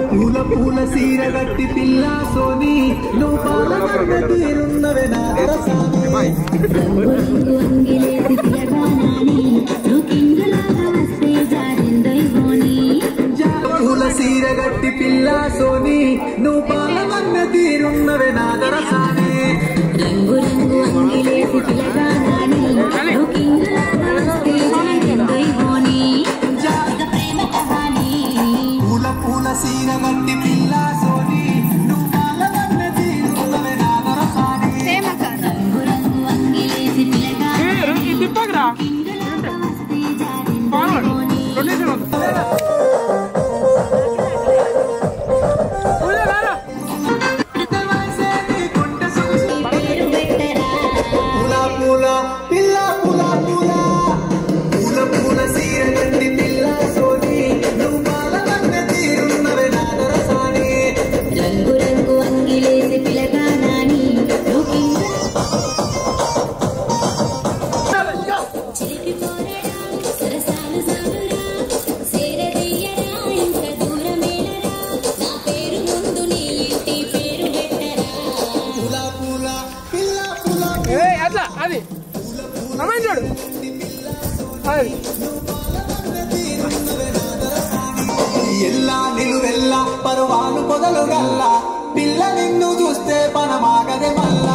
పూల పూల సీర గట్టి పిల్ల సోని నువ్వు పాల తీరున్నవే నా పూల సీర గట్టి పిల్ల సోని నువ్వు పాల మన్న తీరున్నవే నా దరసాని రంగు రంగు అంగిలేసి పిలగానాని పూల పూల సీర గట్టి పిల్ల సోని నువ్వు పాల మన్న తీరున్నవే నా దరసాని రంగు రంగు అంగిలేసి అది అమ్మాయి చూడు ఎల్లా నిలువెల్లా పరువాలు పొదలు గల్లా పిల్ల నిన్ను చూస్తే పనమాగదే మల్ల